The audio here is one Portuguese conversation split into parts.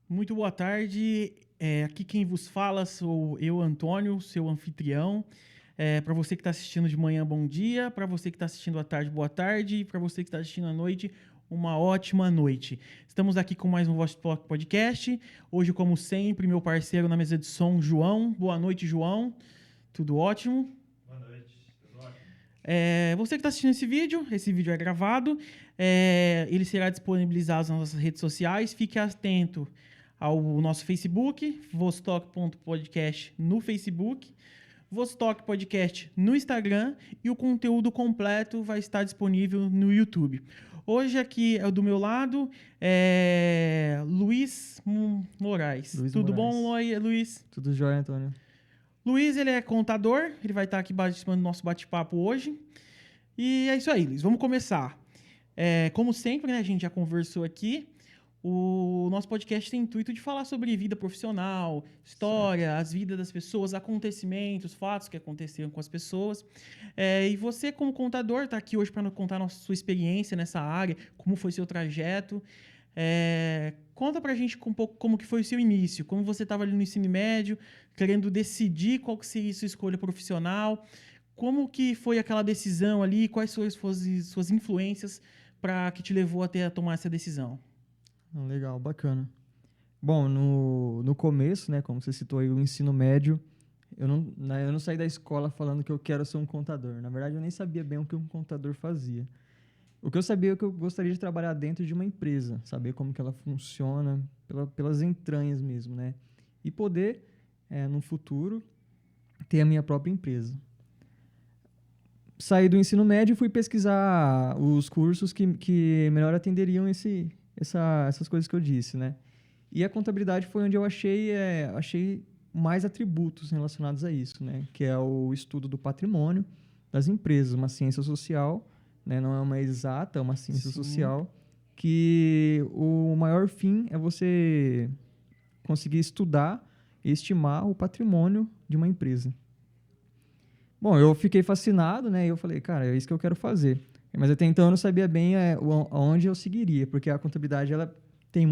Muito boa tarde. Aqui quem vos fala sou eu, Antônio, seu anfitrião. Para você que está assistindo de manhã, bom dia. Para você que está assistindo à tarde, boa tarde. E para você que está assistindo à noite, uma ótima noite. Estamos aqui com mais um Voz Talk Podcast. Hoje, como sempre, meu parceiro na mesa de som, João. Boa noite, João. Tudo ótimo? Boa noite, tudo ótimo. Você que está assistindo esse vídeo é gravado. Ele será disponibilizado nas nossas redes sociais. Fique atento ao nosso Facebook, vostok.podcast no Facebook, Vostok Podcast no Instagram e o conteúdo completo vai estar disponível no YouTube. Hoje aqui do meu lado Luiz Moraes. Luiz Tudo Moraes. bom, Luiz? Tudo jóia, Antônio? Luiz, ele é contador, ele vai estar aqui participando do nosso bate-papo hoje. E é isso aí, Luiz, vamos começar. Como sempre, né, a gente já conversou aqui, o nosso podcast tem o intuito de falar sobre vida profissional, história, certo, as vidas das pessoas, acontecimentos, fatos que aconteceram com as pessoas. E você, como contador, está aqui hoje para contar a sua experiência nessa área, como foi seu trajeto. Conta pra gente um pouco como que foi o seu início, como você estava ali no ensino médio, querendo decidir qual que seria a sua escolha profissional, como que foi aquela decisão ali, quais foram suas influências para que te levou até a tomar essa decisão? Legal, bacana. Bom, no começo, né, como você citou aí, o ensino médio, eu não saí da escola falando que eu quero ser um contador. Na verdade, eu nem sabia bem o que um contador fazia. O que eu sabia é que eu gostaria de trabalhar dentro de uma empresa, saber como que ela funciona, pelas entranhas mesmo, né? E poder, no futuro, ter a minha própria empresa. Saí do ensino médio e fui pesquisar os cursos que melhor atenderiam essas coisas que eu disse, né? E a contabilidade foi onde eu achei mais atributos relacionados a isso, né? Que é o estudo do patrimônio das empresas, uma ciência social, né? Não é uma exata, é uma ciência Sim. social, que o maior fim é você conseguir estudar e estimar o patrimônio de uma empresa. Bom, eu fiquei fascinado, né? E eu falei, cara, é isso que eu quero fazer. Mas até então eu não sabia bem onde eu seguiria, porque a contabilidade ela é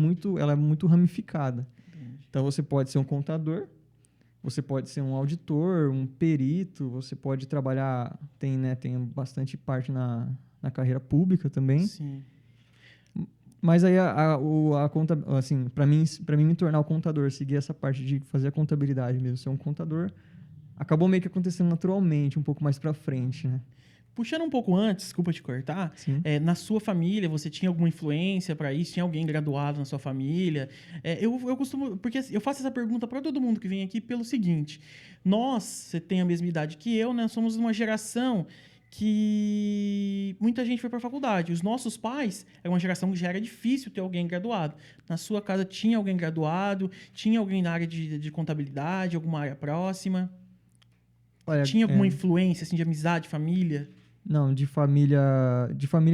muito ramificada. Entendi. Então você pode ser um contador, você pode ser um auditor, um perito, você pode trabalhar, tem bastante parte na carreira pública também. Sim. Mas aí a conta, assim, para mim me tornar o contador, seguir essa parte de fazer a contabilidade mesmo, ser um contador, acabou meio que acontecendo naturalmente, um pouco mais para frente, né? Puxando um pouco antes, desculpa te cortar, na sua família, você tinha alguma influência para isso? Tinha alguém graduado na sua família? Eu costumo... Porque eu faço essa pergunta para todo mundo que vem aqui pelo seguinte. Você tem a mesma idade que eu, né? Somos uma geração que muita gente foi para a faculdade. Os nossos pais é uma geração que já era difícil ter alguém graduado. Na sua casa tinha alguém graduado? Tinha alguém na área de contabilidade, alguma área próxima? Olha, tinha alguma influência, assim, de amizade, família? Não, de família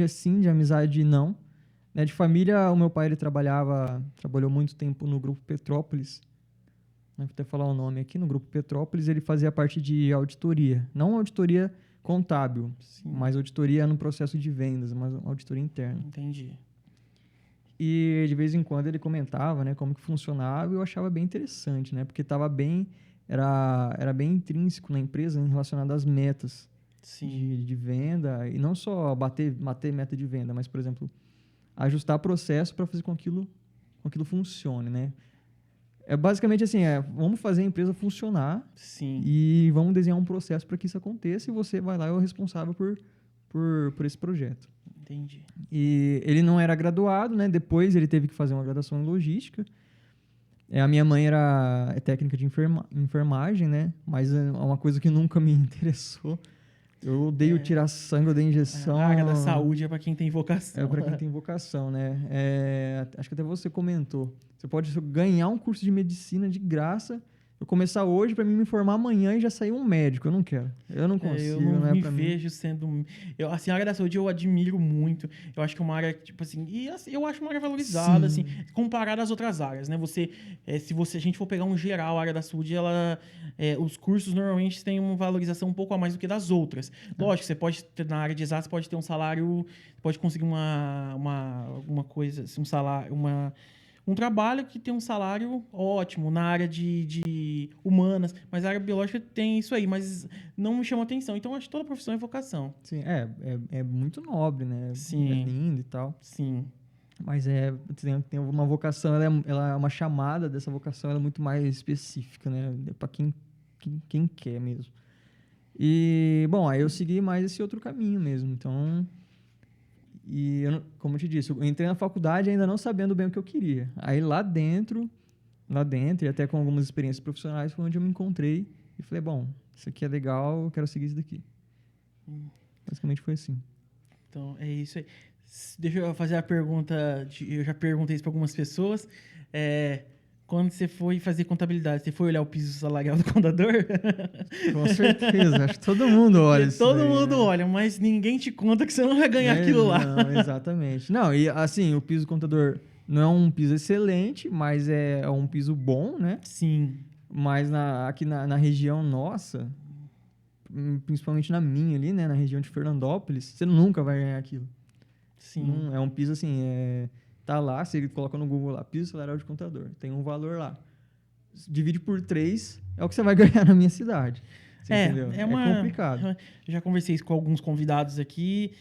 sim, de amizade não. Né, de família, o meu pai ele trabalhou muito tempo no Grupo Petrópolis. Vou até falar o nome aqui. No Grupo Petrópolis ele fazia parte de auditoria. Não auditoria contábil, Sim. mas auditoria no processo de vendas, mas auditoria interna. Entendi. E de vez em quando ele comentava, né, como que funcionava e eu achava bem interessante, né, porque era bem intrínseco na empresa, né, relacionado às metas. Sim. De venda, e não só bater meta de venda, mas, por exemplo, ajustar processo para fazer com que aquilo funcione, né? Basicamente assim, vamos fazer a empresa funcionar. Sim. E vamos desenhar um processo para que isso aconteça e você vai lá e é o responsável por esse projeto. Entendi. E ele não era graduado, né? Depois ele teve que fazer uma graduação em logística. A minha mãe é técnica de enfermagem, né? Mas é uma coisa que nunca me interessou. Eu odeio tirar sangue, eu odeio injeção. A área da saúde é para quem tem vocação. É para quem tem vocação, né? Acho que até você comentou. Você pode ganhar um curso de medicina de graça. Eu começar hoje para mim me formar amanhã e já sair um médico. Eu não quero. Eu não consigo. Eu não é me pra vejo mim. sendo... assim, a área da saúde eu admiro muito. Eu acho que é uma área, tipo assim... E assim, eu acho uma área valorizada, Sim. assim, comparada às outras áreas, né? Se a gente for pegar um geral, a área da saúde, os cursos normalmente têm uma valorização um pouco a mais do que das outras. Lógico, você pode ter, na área de exatas, pode ter um salário... Pode conseguir alguma coisa, assim, um salário... um trabalho que tem um salário ótimo na área de humanas, mas a área biológica tem isso aí, mas não me chama atenção. Então, eu acho que toda profissão é vocação. Sim, é muito nobre, né? Sim. É lindo e tal. Sim. Mas tem uma vocação, ela é uma chamada dessa vocação, ela é muito mais específica, né? É para quem quer mesmo. E, bom, aí eu segui mais esse outro caminho mesmo. Então, como eu te disse, eu entrei na faculdade ainda não sabendo bem o que eu queria. Aí lá dentro, e até com algumas experiências profissionais, foi onde eu me encontrei e falei, bom, isso aqui é legal, eu quero seguir isso daqui. Basicamente foi assim. Então, é isso aí. Deixa eu fazer a pergunta, eu já perguntei isso para algumas pessoas. Quando você foi fazer contabilidade, você foi olhar o piso salarial do contador? Com certeza, acho que todo mundo olha isso Todo daí, mundo né? olha, mas ninguém te conta que você não vai ganhar aquilo lá. Não, exatamente. Não, e assim, o piso contador não é um piso excelente, mas é um piso bom, né? Sim. Mas aqui na região nossa, principalmente na minha ali, né? Na região de Fernandópolis, você nunca vai ganhar aquilo. Sim. Não, é um piso assim, tá lá, você coloca no Google lá, piso salarial de contador, tem um valor lá. Divide por 3, é o que você vai ganhar na minha cidade. Você entendeu? É complicado. Eu já conversei isso com alguns convidados aqui.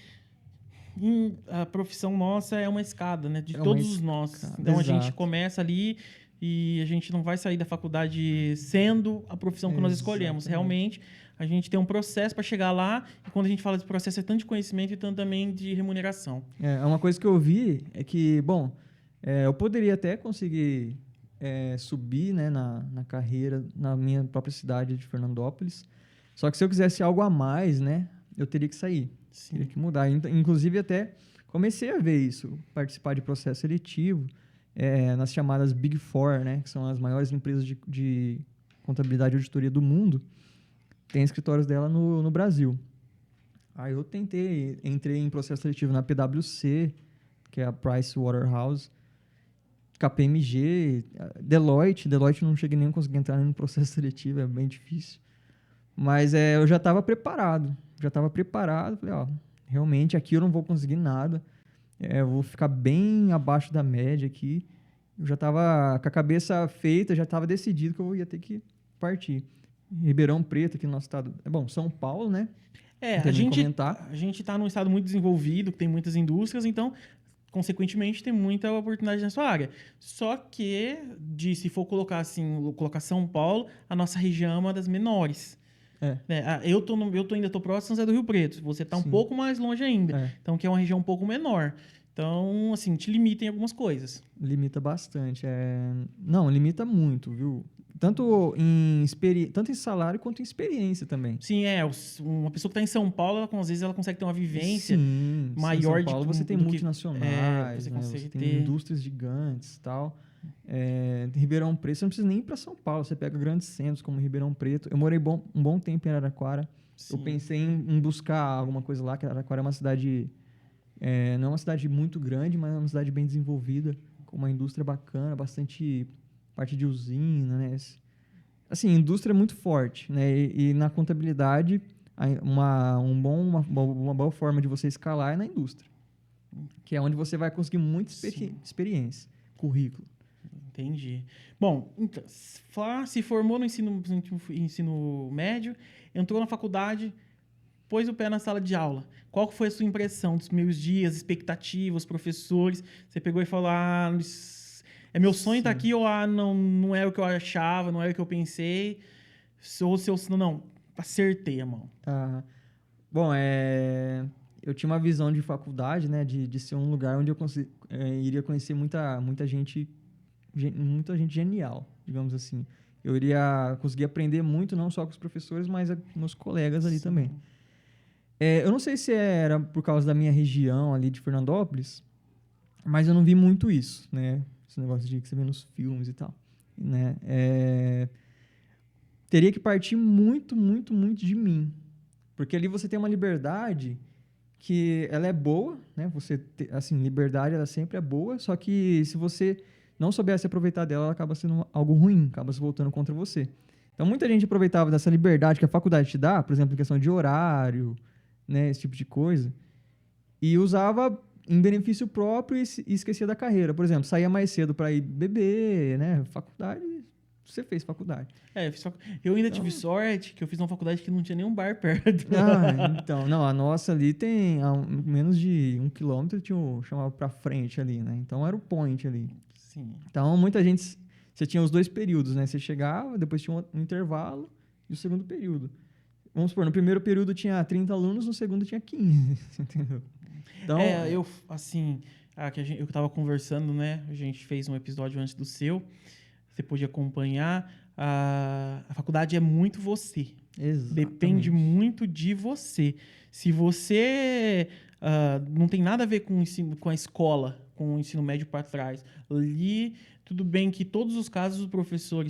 A profissão nossa é uma escada, né? De todos nós. Então a gente começa ali e a gente não vai sair da faculdade sendo a profissão que nós escolhemos. Realmente, a gente tem um processo para chegar lá, e quando a gente fala de processo, é tanto de conhecimento e tanto também de remuneração. Uma coisa que eu vi é que, bom, eu poderia até conseguir subir, né, na carreira na minha própria cidade de Fernandópolis, só que se eu quisesse algo a mais, né, eu teria que sair, teria que mudar. Inclusive, até comecei a ver isso, participar de processo seletivo nas chamadas Big Four, né, que são as maiores empresas de contabilidade e auditoria do mundo. Tem escritórios dela no Brasil. Aí eu entrei em processo seletivo na PwC, que é a Pricewaterhouse, KPMG, Deloitte não cheguei nem a conseguir entrar no processo seletivo, é bem difícil. Mas eu já estava preparado, falei, ó, realmente aqui eu não vou conseguir nada, eu vou ficar bem abaixo da média aqui. Eu já estava com a cabeça feita, já estava decidido que eu ia ter que partir. Ribeirão Preto, aqui no nosso estado. São Paulo, né? A gente está num estado muito desenvolvido, que tem muitas indústrias, então, consequentemente, tem muita oportunidade na sua área. Só que, se for colocar assim, colocar São Paulo, a nossa região é uma das menores. Eu ainda estou próximo de São José do Rio Preto. Você está um pouco mais longe ainda. Então, que é uma região um pouco menor. Então, assim, te limita em algumas coisas. Limita bastante. Não, limita muito, viu? Tanto em salário quanto em experiência também. Sim, uma pessoa que está em São Paulo, às vezes ela consegue ter uma vivência maior. Em São Paulo você tem multinacionais, você tem indústrias gigantes e tal. Ribeirão Preto, você não precisa nem ir para São Paulo, você pega grandes centros como Ribeirão Preto. Eu morei um bom tempo em Araraquara. Sim. Eu pensei em buscar alguma coisa lá, que Araraquara é uma cidade... não é uma cidade muito grande, mas é uma cidade bem desenvolvida, com uma indústria bacana, bastante parte de usina, né? Assim, indústria muito forte, né? E na contabilidade, uma boa forma de você escalar é na indústria, que é onde você vai conseguir muita experiência, currículo. Entendi. Bom, então, se formou no ensino médio, entrou na faculdade, pôs o pé na sala de aula. Qual foi a sua impressão dos meus dias, expectativas, professores? Você pegou e falou, é meu sonho estar aqui, ou não é o que eu achava, não é o que eu pensei, não, acertei a mão. Bom, eu tinha uma visão de faculdade, né, de ser um lugar onde eu iria conhecer muita gente genial, digamos assim. Eu iria conseguir aprender muito, não só com os professores, mas com meus colegas ali também. Eu não sei se era por causa da minha região ali de Fernandópolis, mas eu não vi muito isso, né? Esse negócio que você vê nos filmes e tal, né? Teria que partir muito, muito, muito de mim. Porque ali você tem uma liberdade que ela é boa, né? Liberdade ela sempre é boa, só que se você não souber se aproveitar dela, ela acaba sendo algo ruim, acaba se voltando contra você. Então, muita gente aproveitava dessa liberdade que a faculdade te dá, por exemplo, em questão de horário, né? Esse tipo de coisa, e usava em benefício próprio e esquecia da carreira. Por exemplo, saía mais cedo para ir beber, né? Faculdade, você fez faculdade. Eu ainda tive sorte que eu fiz uma faculdade que não tinha nenhum bar perto. Então, não, a nossa ali tem a menos de 1 quilômetro, chamava pra frente ali, né? Então era o point ali. Sim. Então, muita gente, você tinha os 2 períodos, né? Você chegava, depois tinha um intervalo e o segundo período. Vamos supor, no primeiro período tinha 30 alunos, no segundo tinha 15, entendeu? Então, eu tava conversando, né? A gente fez um episódio antes do seu. Você pôde acompanhar. A faculdade é muito você. exatamente. Depende muito de você. Se você não tem nada a ver com o ensino, com a escola, com o ensino médio para trás, ali, tudo bem que todos os casos o professor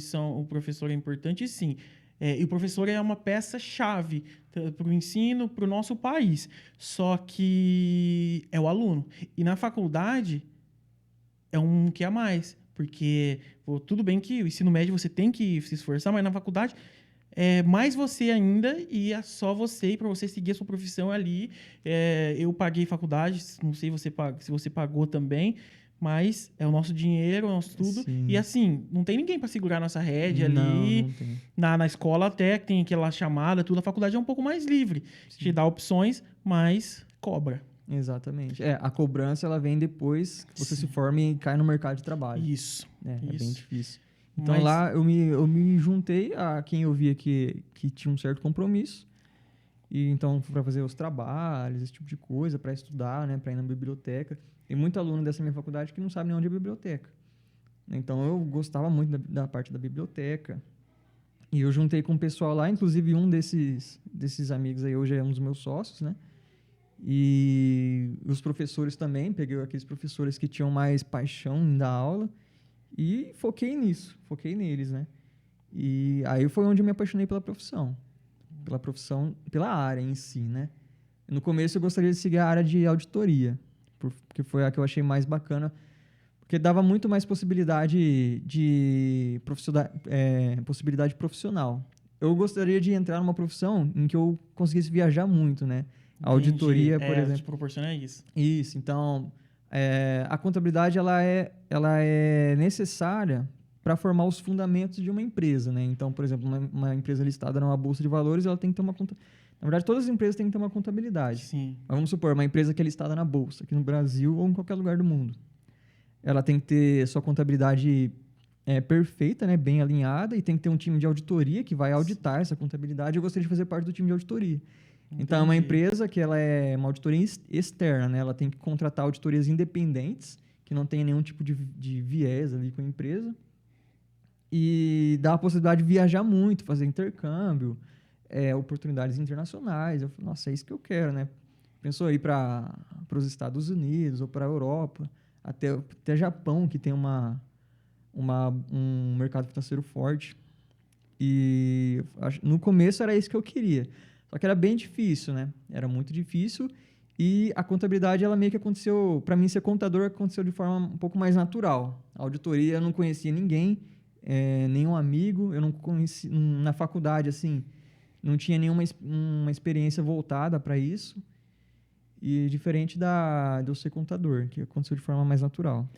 é importante, sim. E o professor é uma peça-chave para o ensino, para o nosso país. Só que é o aluno. E na faculdade é um que a mais. Porque tudo bem que o ensino médio você tem que se esforçar, mas na faculdade é mais você ainda e é só você, e para você seguir a sua profissão ali. Eu paguei faculdade, não sei se você pagou também, mas é o nosso dinheiro, é o nosso tudo. Sim. E assim, não tem ninguém para segurar nossa rédea Não, ali. não tem. Na escola até que tem aquela chamada, tudo. A faculdade é um pouco mais livre. Sim. Te dá opções, mas cobra. Exatamente. A cobrança ela vem depois que você Sim. se forma e cai no mercado de trabalho. Isso. É bem Isso. difícil. Então Mas- lá eu me juntei a quem eu via que tinha um certo compromisso. E então fui para fazer os trabalhos, esse tipo de coisa, para estudar, né, para ir na biblioteca. Tem muito aluno dessa minha faculdade que não sabe nem onde é a biblioteca. Então eu gostava muito da parte da biblioteca. E eu juntei com o pessoal lá, inclusive um desses amigos aí hoje é um dos meus sócios, né? E os professores também, peguei aqueles professores que tinham mais paixão em dar aula e foquei neles, né? E aí foi onde eu me apaixonei pela profissão, pela área em si, né? No começo eu gostaria de seguir a área de auditoria, porque foi a que eu achei mais bacana, porque dava muito mais possibilidade possibilidade profissional. Eu gostaria de entrar numa profissão em que eu conseguisse viajar muito, né? A auditoria, Entendi. por exemplo. Te proporciona isso. Isso, então, a contabilidade ela é necessária para formar os fundamentos de uma empresa, né? Então, por exemplo, uma empresa listada numa bolsa de valores, ela tem que ter uma conta. Na verdade, todas as empresas têm que ter uma contabilidade. Sim. Mas vamos supor, uma empresa que é listada na bolsa, aqui no Brasil ou em qualquer lugar do mundo. Ela tem que ter sua contabilidade perfeita, né? Bem alinhada, e tem que ter um time de auditoria que vai auditar essa contabilidade. Eu gostaria de fazer parte do time de auditoria. Então, é uma Entendi. empresa que ela é uma auditoria externa, né? Ela tem que contratar auditorias independentes, que não tenha nenhum tipo de viés ali com a empresa. E dá a possibilidade de viajar muito, fazer intercâmbio, oportunidades internacionais. Eu falei, nossa, é isso que eu quero, né? Pensou ir para os Estados Unidos ou para a Europa, até Japão, que tem um mercado financeiro forte. E no começo era isso que eu queria. Só que era bem difícil, né? Era muito difícil. E a contabilidade, ela meio que aconteceu... Para mim, ser contador aconteceu de forma um pouco mais natural. A auditoria, eu não conhecia ninguém, nenhum amigo. Eu não conheci... Na faculdade, assim, não tinha nenhuma uma experiência voltada para isso. E diferente de eu ser contador, que aconteceu de forma mais natural.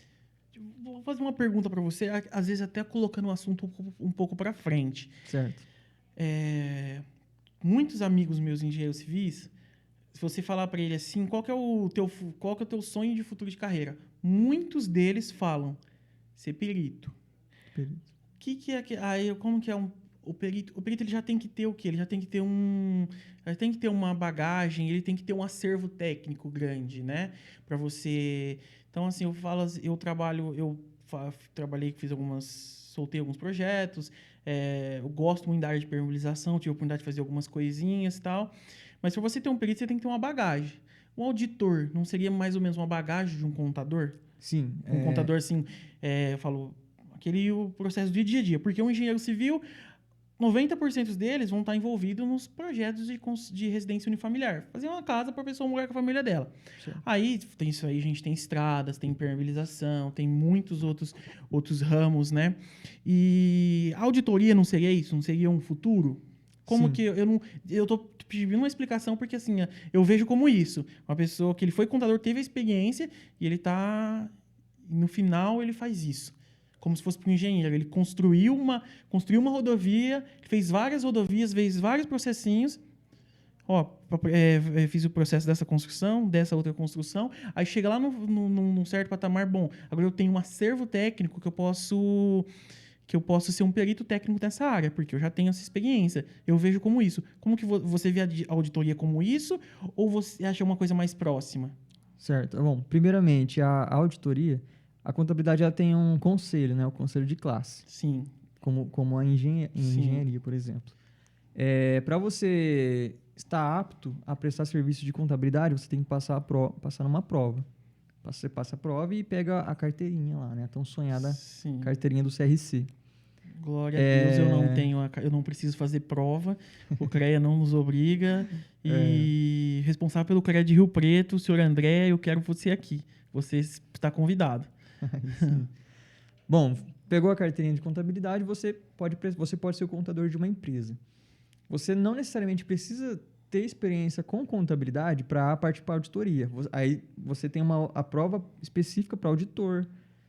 Vou fazer uma pergunta para você, às vezes até colocando o assunto um pouco para frente. Certo. Muitos amigos meus engenheiros civis, se você falar para ele assim, qual que é o teu sonho de futuro de carreira? Muitos deles falam ser perito. Perito. Que é que aí como que é o perito? O perito ele já tem que ter o quê? Ele já tem que ter uma bagagem, ele tem que ter um acervo técnico grande, né? Para você. Então assim, trabalhei, soltei alguns projetos. Eu gosto muito da área de permeabilização, tive a oportunidade de fazer algumas coisinhas e tal. Mas para você ter um perito, você tem que ter uma bagagem. Um auditor não seria mais ou menos uma bagagem de um contador? Sim. Um contador, assim, eu falo, o processo do dia a dia. Porque um engenheiro civil, 90% deles vão estar envolvidos nos projetos de residência unifamiliar. Fazer uma casa para a pessoa morar com a família dela. Sim. Aí, tem isso aí, a gente tem estradas, tem impermeabilização, tem muitos outros ramos, né? E a auditoria não seria isso? Não seria um futuro? Como Sim. que eu não... Eu tô pedindo uma explicação porque, assim, eu vejo como isso. Uma pessoa que ele foi contador, teve a experiência e ele tá... No final, ele faz isso. Como se fosse para um engenheiro. Ele construiu uma rodovia, fez várias rodovias, fez vários processinhos. Ó, fiz o processo dessa construção, dessa outra construção. Aí chega lá num certo patamar, bom, agora eu tenho um acervo técnico que eu posso ser um perito técnico dessa área, porque eu já tenho essa experiência. Eu vejo como isso. Como que você vê a auditoria como isso, ou você acha uma coisa mais próxima? Certo. Bom, primeiramente, a auditoria, a contabilidade ela tem um conselho, né? O conselho de classe, Sim, como em sim, engenharia, por exemplo. Para você estar apto a prestar serviço de contabilidade, você tem que passar numa prova. Você passa a prova e pega a carteirinha lá, né? A tão sonhada sim. carteirinha do CRC. Glória a Deus, eu não preciso fazer prova, o CREA não nos obriga. E responsável pelo CREA de Rio Preto, senhor André, eu quero você aqui. Você está convidado. Aí sim. Bom, pegou a carteirinha de contabilidade, você pode ser o contador de uma empresa. Você não necessariamente precisa ter experiência com contabilidade para participar da auditoria. Aí você tem a prova específica para auditor,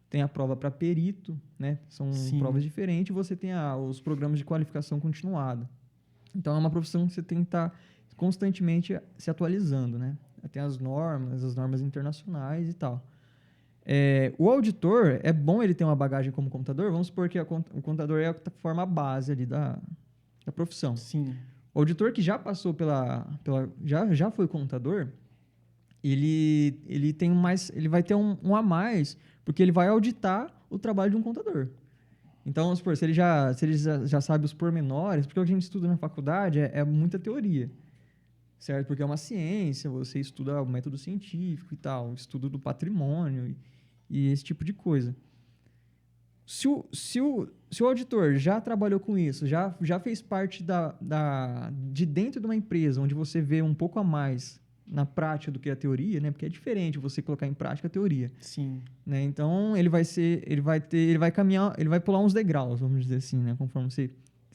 tem a prova para perito, né? São Sim. provas diferentes. Você tem os programas de qualificação continuada. Então, é uma profissão que você tem que estar constantemente se atualizando, né? Tem as normas internacionais e tal. O auditor, é bom ele ter uma bagagem como contador. Vamos supor que o contador é a que forma a base ali da profissão. Sim. O auditor que já passou já foi contador, ele vai ter um a mais, porque ele vai auditar o trabalho de um contador. Então, vamos supor, se ele já sabe os pormenores, porque o que a gente estuda na faculdade é muita teoria, certo? Porque é uma ciência, você estuda o método científico e tal, o estudo do patrimônio e esse tipo de coisa. Se o auditor já trabalhou com isso, já fez parte de dentro de uma empresa, onde você vê um pouco a mais na prática do que a teoria, né? Porque é diferente você colocar em prática a teoria. Sim. Né? Então, ele vai caminhar, ele vai pular uns degraus, vamos dizer assim, né? Conforme você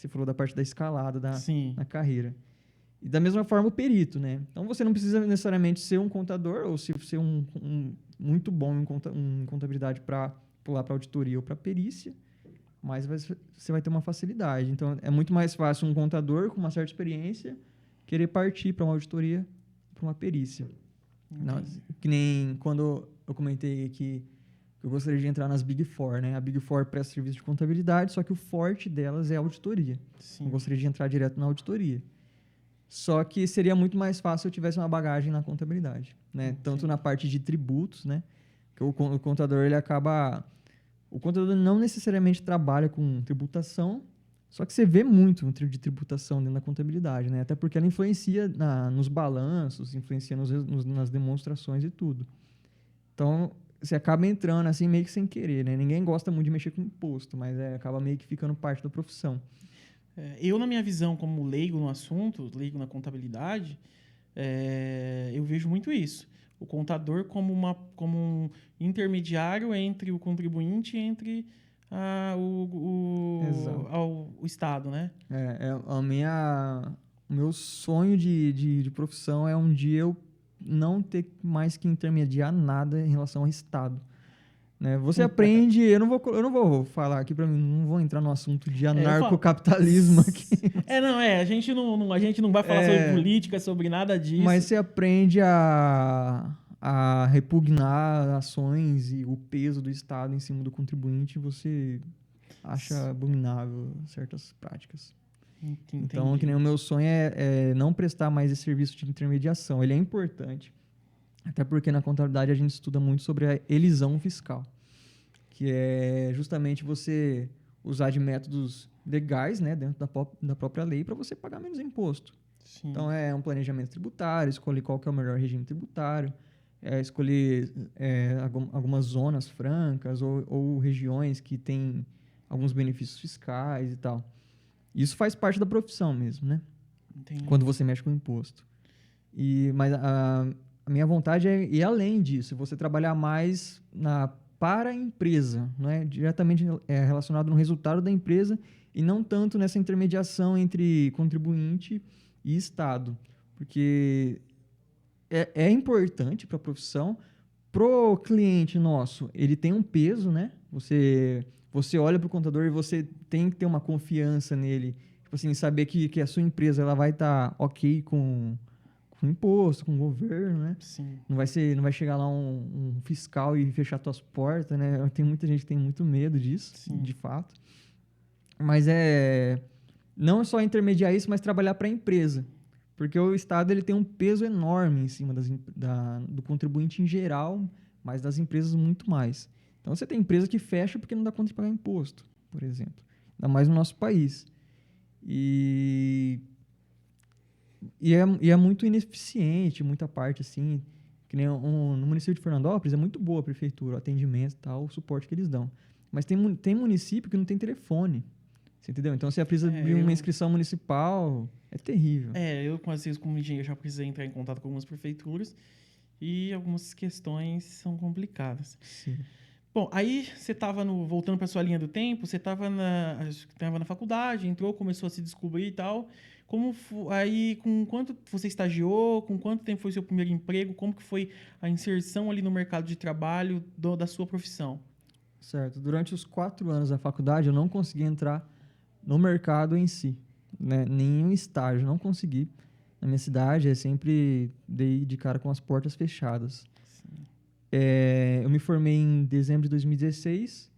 falou da parte da escalada na carreira. E da mesma forma o perito, né? Então, você não precisa necessariamente ser um contador ou ser muito bom em contabilidade para pular para auditoria ou para perícia, mas você vai ter uma facilidade. Então, é muito mais fácil um contador com uma certa experiência querer partir para uma auditoria, para uma perícia. Não, que nem quando eu comentei que eu gostaria de entrar nas Big Four, né? A Big Four presta serviço de contabilidade, só que o forte delas é a auditoria. Sim. Eu gostaria de entrar direto na auditoria. Só que seria muito mais fácil se eu tivesse uma bagagem na contabilidade, né? Tanto na parte de tributos, né? Que o contador, ele acaba... O contador não necessariamente trabalha com tributação, só que você vê muito de tributação dentro da contabilidade, né? Até porque ela influencia nos balanços, influencia nas demonstrações e tudo. Então, você acaba entrando assim meio que sem querer, né? Ninguém gosta muito de mexer com imposto, mas acaba meio que ficando parte da profissão. Eu, na minha visão como leigo no assunto, leigo na contabilidade, eu vejo muito isso. O contador como um intermediário entre o contribuinte e entre o Estado, né? O meu sonho de profissão é um dia eu não ter mais que intermediar nada em relação ao Estado. Né? Você aprende, eu não vou falar aqui para mim, não vou entrar no assunto de anarcocapitalismo aqui. A gente não vai falar sobre política, sobre nada disso. Mas você aprende a repugnar ações e o peso do Estado em cima do contribuinte, você acha abominável certas práticas. Entendi. Então, que nem o meu sonho é não prestar mais esse serviço de intermediação. Ele é importante, até porque na contabilidade a gente estuda muito sobre a elisão fiscal, que é justamente você usar de métodos legais, né, dentro da própria lei para você pagar menos imposto. Sim. Então, é um planejamento tributário, escolher qual que é o melhor regime tributário, escolher algumas zonas francas ou regiões que têm alguns benefícios fiscais e tal. Isso faz parte da profissão mesmo, né? Entendi. Quando você mexe com imposto. Mas a minha vontade é ir além disso, você trabalhar mais para a empresa, não é? Diretamente relacionado no resultado da empresa e não tanto nessa intermediação entre contribuinte e Estado. Porque é importante para a profissão. Pro cliente nosso, ele tem um peso, né? Você olha para o contador e você tem que ter uma confiança nele. Tipo assim, saber que a sua empresa ela vai estar ok com imposto, com o governo, né? Sim. Não vai chegar lá um fiscal e fechar tuas portas, né? Tem muita gente que tem muito medo disso, Sim. de fato. Mas não só intermediar isso, mas trabalhar para a empresa. Porque o Estado ele tem um peso enorme em cima do contribuinte em geral, mas das empresas muito mais. Então, você tem empresa que fecha porque não dá conta de pagar imposto, por exemplo. Ainda mais no nosso país. E é muito ineficiente, muita parte, assim, que nem no município de Fernandópolis, é muito boa a prefeitura, o atendimento e tal, o suporte que eles dão. Mas tem município que não tem telefone, você entendeu? Então, você precisa abrir uma inscrição municipal, é terrível. Eu, às vezes, como engenheiro, já precisei entrar em contato com algumas prefeituras e algumas questões são complicadas. Sim. Bom, aí você estava voltando para sua linha do tempo, você estava na faculdade, entrou, começou a se descobrir e tal. Aí, com quanto você estagiou, com quanto tempo foi seu primeiro emprego, como que foi a inserção ali no mercado de trabalho da sua profissão? Certo. Durante os 4 anos da faculdade, eu não consegui entrar no mercado em si, né? Nenhum estágio, não consegui. Na minha cidade, sempre dei de cara com as portas fechadas. Eu me formei em dezembro de 2016.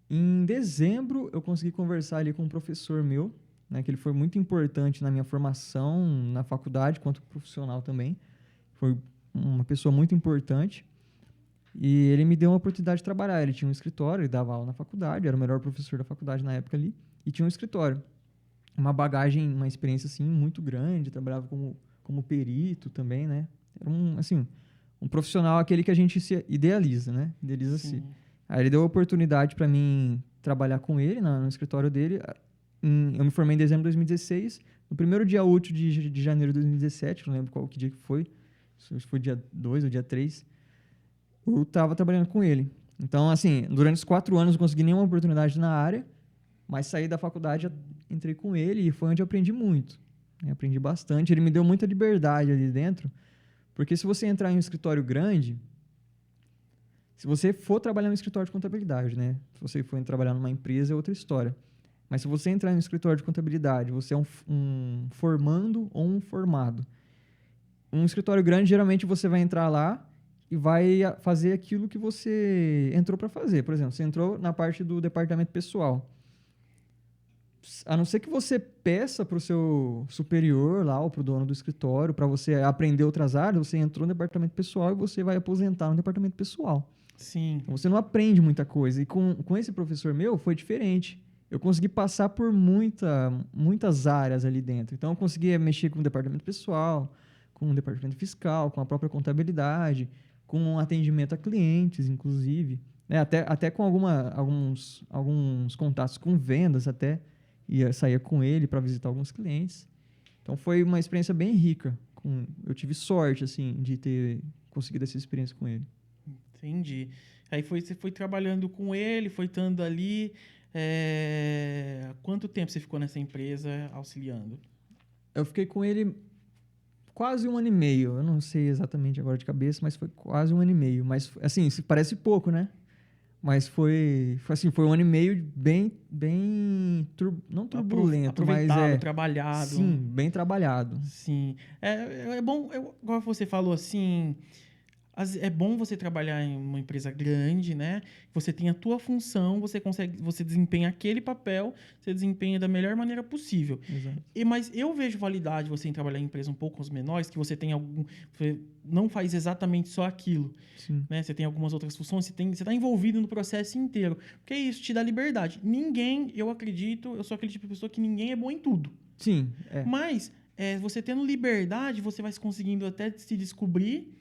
Em dezembro, eu consegui conversar ali com um professor meu, né, que ele foi muito importante na minha formação na faculdade, quanto profissional também. Foi uma pessoa muito importante. E ele me deu uma oportunidade de trabalhar. Ele tinha um escritório, ele dava aula na faculdade, era o melhor professor da faculdade na época ali, e tinha um escritório. Uma bagagem, uma experiência assim muito grande, trabalhava como perito também, né? Era um profissional aquele que a gente se idealiza, né? Idealiza-se. Aí ele deu a oportunidade para mim trabalhar com ele no escritório dele. Eu me formei em dezembro de 2016. No primeiro dia útil de janeiro de 2017, não lembro que dia que foi, se foi dia 2 ou dia 3, eu estava trabalhando com ele. Então, assim, durante os 4 anos eu não consegui nenhuma oportunidade na área, mas saí da faculdade, entrei com ele e foi onde eu aprendi muito. Né? Aprendi bastante. Ele me deu muita liberdade ali dentro, porque se você entrar em um escritório grande, se você for trabalhar no escritório de contabilidade, né? Se você for trabalhar numa empresa, é outra história. Mas se você entrar no escritório de contabilidade, você é um formando ou um formado. Um escritório grande, geralmente você vai entrar lá e vai fazer aquilo que você entrou para fazer. Por exemplo, você entrou na parte do departamento pessoal. A não ser que você peça para o seu superior lá, ou para o dono do escritório, para você aprender outras áreas, você entrou no departamento pessoal e você vai aposentar no departamento pessoal. Sim. Então, você não aprende muita coisa. E com esse professor meu, foi diferente. Eu consegui passar por muitas áreas ali dentro. Então, eu conseguia mexer com o departamento pessoal, com o departamento fiscal, com a própria contabilidade, com atendimento a clientes, inclusive. Né? Até com alguns contatos com vendas, até saía com ele para visitar alguns clientes. Então, foi uma experiência bem rica. Eu tive sorte, assim, de ter conseguido essa experiência com ele. Entendi. Aí você foi trabalhando com ele, foi estando ali. Quanto tempo você ficou nessa empresa auxiliando? Eu fiquei com ele quase 1 ano e meio. Eu não sei exatamente agora de cabeça, mas foi quase 1 ano e meio. Mas, assim, parece pouco, né? Mas foi 1 ano e meio não turbulento, mas trabalhado. Sim, bem trabalhado. Sim. É bom, igual você falou assim, é bom você trabalhar em uma empresa grande, né? Você tem a tua função, você desempenha aquele papel, você desempenha da melhor maneira possível. Exato. Mas eu vejo validade você em trabalhar em empresas um pouco menores, que você não faz exatamente só aquilo. Sim. Né? Você tem algumas outras funções, você está envolvido no processo inteiro. Porque isso te dá liberdade. Eu sou aquele tipo de pessoa que ninguém é bom em tudo. Sim, Mas você tendo liberdade, você vai conseguindo até se descobrir,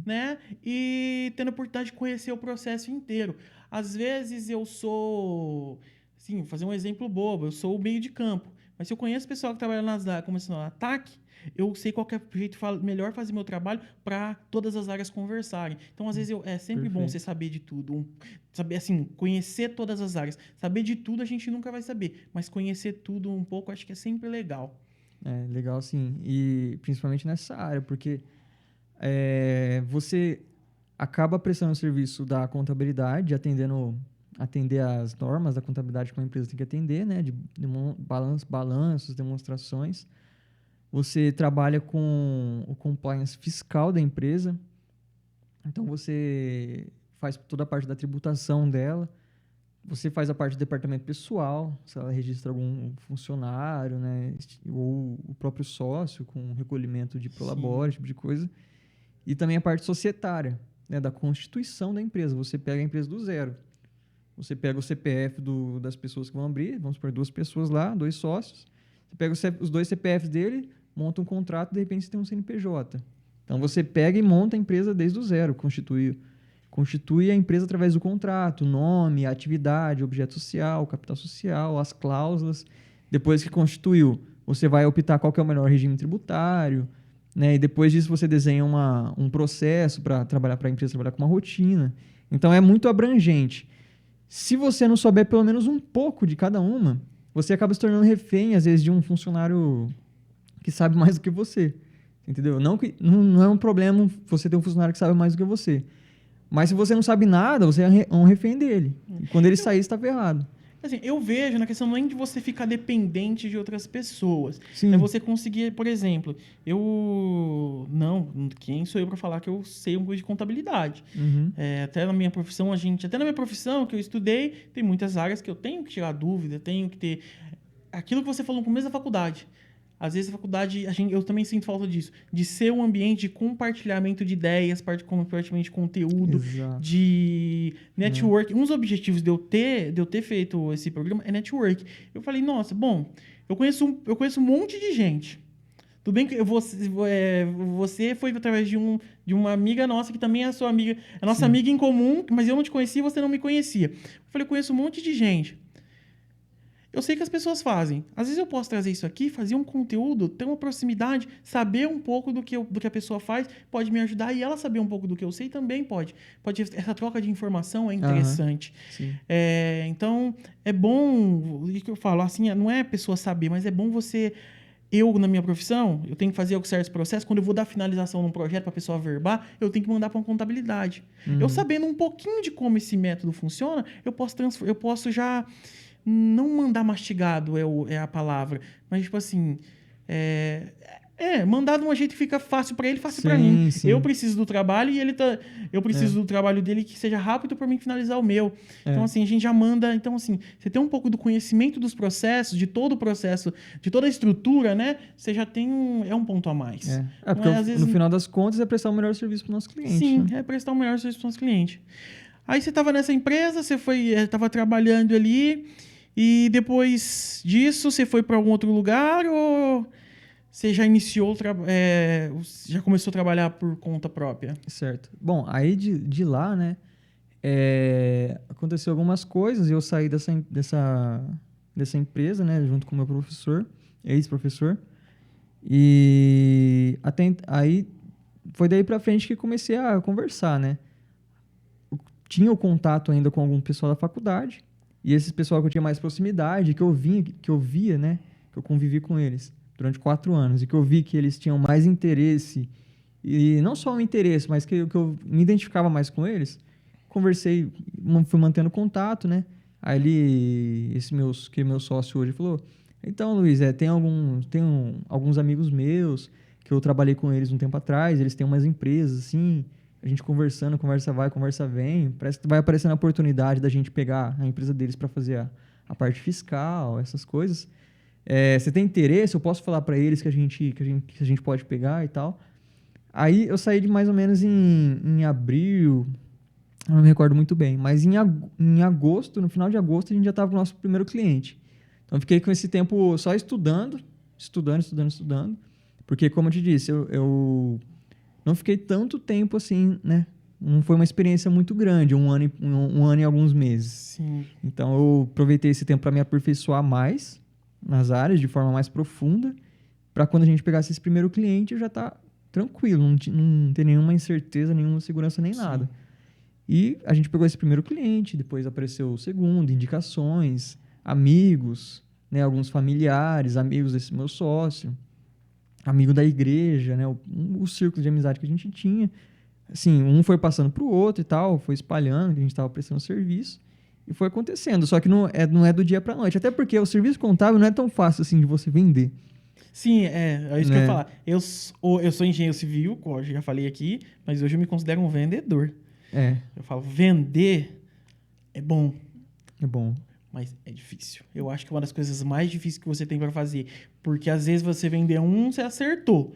né? E tendo a oportunidade de conhecer o processo inteiro. Às vezes eu sou... Assim, vou fazer um exemplo bobo. Eu sou o meio de campo. Mas se eu conheço o pessoal que trabalha nas áreas, como assim, no ataque, eu sei qual que é o jeito melhor fazer meu trabalho para todas as áreas conversarem. Então, às vezes, é sempre bom Perfeito. você saber de tudo. Saber, assim, conhecer todas as áreas. Saber de tudo a gente nunca vai saber, mas conhecer tudo um pouco acho que é sempre legal. É, legal sim. E principalmente nessa área, porque você acaba prestando o serviço da contabilidade, atender as normas da contabilidade que uma empresa tem que atender, né? De balanços, demonstrações. Você trabalha com o compliance fiscal da empresa. Então, você faz toda a parte da tributação dela. Você faz a parte do departamento pessoal, se ela registra algum funcionário, né? Ou o próprio sócio, com recolhimento de prolabore, esse tipo de coisa. E também a parte societária, né? Da constituição da empresa. Você pega a empresa do zero. Você pega o CPF das pessoas que vão abrir, vamos supor 2 pessoas lá, 2 sócios. Você pega os 2 CPFs dele, monta um contrato, de repente você tem um CNPJ. Então você pega e monta a empresa desde o zero, constitui a empresa através do contrato, nome, atividade, objeto social, capital social, as cláusulas. Depois que constituiu, você vai optar qual que é o melhor regime tributário, né? E depois disso você desenha um processo para a empresa trabalhar com uma rotina. Então é muito abrangente. Se você não souber pelo menos um pouco de cada uma, você acaba se tornando refém, às vezes, de um funcionário que sabe mais do que você. Entendeu? Não é um problema você ter um funcionário que sabe mais do que você. Mas se você não sabe nada, você é um refém dele. E quando ele sair, você está ferrado. Assim, eu vejo na questão nem de você ficar dependente de outras pessoas. Sim. É você conseguir, por exemplo, quem sou eu para falar que eu sei um coisa de contabilidade? Uhum. Até na minha profissão, que eu estudei, tem muitas áreas que eu tenho que tirar dúvida, tenho que ter aquilo que você falou no começo da faculdade. Às vezes a faculdade, eu também sinto falta disso, de ser um ambiente de compartilhamento de ideias, compartilhamento de conteúdo, Exato. de network. Um dos objetivos de eu ter feito esse programa é network. Eu falei, nossa, bom, eu conheço um monte de gente. Tudo bem que você foi através de uma amiga nossa, que também é sua amiga, é nossa Sim. amiga em comum, mas eu não te conhecia e você não me conhecia. Eu falei, eu conheço um monte de gente. Eu sei que as pessoas fazem. Às vezes eu posso trazer isso aqui, fazer um conteúdo, ter uma proximidade, saber um pouco do que a pessoa faz, pode me ajudar, e ela saber um pouco do que eu sei também pode. Essa troca de informação é interessante. Sim. Então, é bom, o que eu falo, assim, não é a pessoa saber, mas é bom você... Eu, na minha profissão, eu tenho que fazer certos processos. Quando eu vou dar finalização num projeto para a pessoa verbar, eu tenho que mandar para uma contabilidade. Eu sabendo um pouquinho de como esse método funciona, eu posso já... Não mandar mastigado é a palavra, mas tipo assim, mandar de um jeito que fica fácil para ele, fácil para mim. Sim. Eu preciso do trabalho e eu preciso do trabalho dele que seja rápido para mim finalizar o meu. Então assim, a gente já manda, então assim, você tem um pouco do conhecimento dos processos, de todo o processo, de toda a estrutura, né? Você já tem um ponto a mais. Porque às vezes, no final das contas é prestar o melhor serviço para o nosso cliente. Sim, né? é prestar o melhor serviço para o nosso cliente. Aí você estava nessa empresa, você estava trabalhando ali. E depois disso, você foi para algum outro lugar ou você já iniciou, já começou a trabalhar por conta própria? Certo. Bom, aí de lá, né, aconteceu algumas coisas e eu saí dessa empresa, né, junto com o meu professor, ex-professor, e aí foi daí para frente que comecei a conversar, né. Eu tinha o contato ainda com algum pessoal da faculdade, e esse pessoal que eu tinha mais proximidade, que eu via, né, que eu convivi com eles durante 4 anos, e que eu vi que eles tinham mais interesse, e não só um interesse, mas que eu me identificava mais com eles, conversei, fui mantendo contato, né, aí esse meu sócio hoje falou, então, Luiz, tem alguns amigos meus, que eu trabalhei com eles um tempo atrás, eles têm umas empresas, assim, a gente conversando, conversa vai, conversa vem, parece que vai aparecendo a oportunidade da gente pegar a empresa deles para fazer a parte fiscal, essas coisas. Você tem interesse? Eu posso falar para eles que a gente pode pegar e tal. Aí eu saí de mais ou menos em abril, eu não me recordo muito bem, mas em agosto, no final de agosto, a gente já estava com o nosso primeiro cliente. Então eu fiquei com esse tempo só estudando, porque como eu te disse, eu não fiquei tanto tempo assim, né? Não foi uma experiência muito grande, um ano e alguns meses. Sim. Então, eu aproveitei esse tempo para me aperfeiçoar mais nas áreas, de forma mais profunda. para quando a gente pegasse esse primeiro cliente, eu já tá tranquilo, não ter nenhuma incerteza, nenhuma segurança nem Sim. nada. E a gente pegou esse primeiro cliente, depois apareceu o segundo, indicações, amigos, né, alguns familiares, amigos desse meu sócio, amigo da igreja, né, o círculo de amizade que a gente tinha. Assim, um foi passando pro outro e tal, foi espalhando, que a gente estava prestando serviço, e foi acontecendo. Só que não é do dia para noite. Até porque o serviço contábil não é tão fácil assim de você vender. Sim, é isso que eu ia Né? falar. Eu sou engenheiro civil, como eu já falei aqui, mas hoje eu me considero um vendedor. É, Eu falo, vender é bom, é bom. mas é difícil. Eu acho que é uma das coisas mais difíceis que você tem para fazer. Porque às vezes você vender você acertou.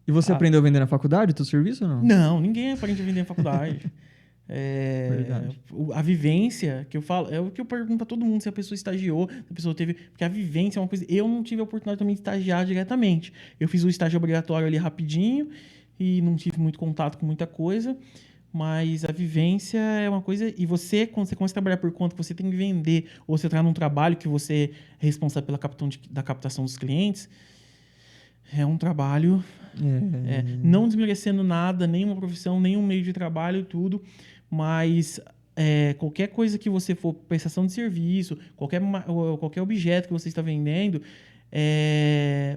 E você aprendeu a vender na faculdade, o teu serviço ou não? Não, ninguém aprende a vender na faculdade. Verdade. A vivência que eu falo, é o que eu pergunto pra todo mundo, se a pessoa estagiou, se a pessoa teve. Porque a vivência é uma coisa. Eu não tive a oportunidade também de estagiar diretamente. Eu fiz o estágio obrigatório ali rapidinho e não tive muito contato com muita coisa. Mas a vivência é uma coisa. E você, quando você começa a trabalhar por conta, você tem que vender, ou você entrar num trabalho que você é responsável pela da captação dos clientes, é um trabalho. Não desmerecendo nada, nenhuma profissão, nenhum meio de trabalho, tudo, mas qualquer coisa que você for, prestação de serviço, qualquer objeto que você está vendendo,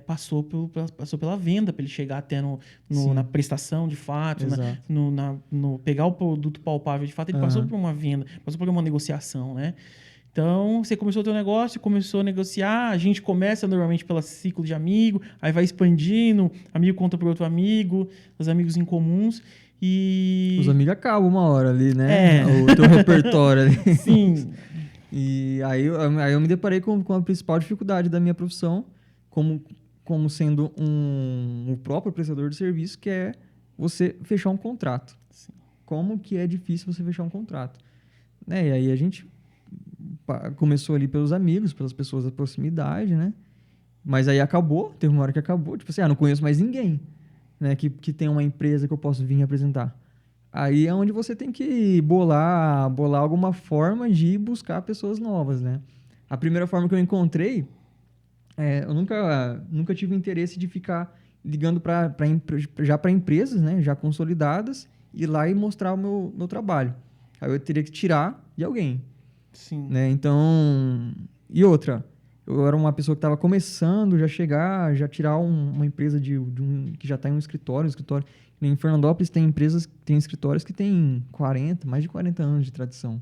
passou pela venda, para ele chegar até na prestação de fato, Exato. no pegar o produto palpável de fato, ele passou por uma venda, passou por uma negociação, né? Então, você começou o teu negócio, começou a negociar, a gente começa normalmente pelo ciclo de amigo, aí vai expandindo, amigo conta para outro amigo, os amigos em comuns, e... Os amigos acabam uma hora ali, né? O teu repertório ali. Sim. E aí eu me deparei com a principal dificuldade da minha profissão, como sendo o próprio prestador de serviço, que é você fechar um contrato. Sim. Como que é difícil você fechar um contrato. Né? E aí a gente começou ali pelos amigos, pelas pessoas da proximidade, né? Mas aí acabou, teve uma hora que acabou, tipo assim, não conheço mais ninguém, né? Que tem uma empresa que eu posso vir apresentar. Aí é onde você tem que bolar alguma forma de buscar pessoas novas, né? A primeira forma que eu encontrei, eu nunca tive interesse de ficar ligando já para empresas, né? Já consolidadas, ir lá e mostrar o meu trabalho. Aí eu teria que tirar de alguém. Sim. Né? Então, e outra, eu era uma pessoa que estava começando, já tirar uma empresa que já está em um escritório. Em Fernandópolis tem escritórios que têm mais de 40 anos de tradição.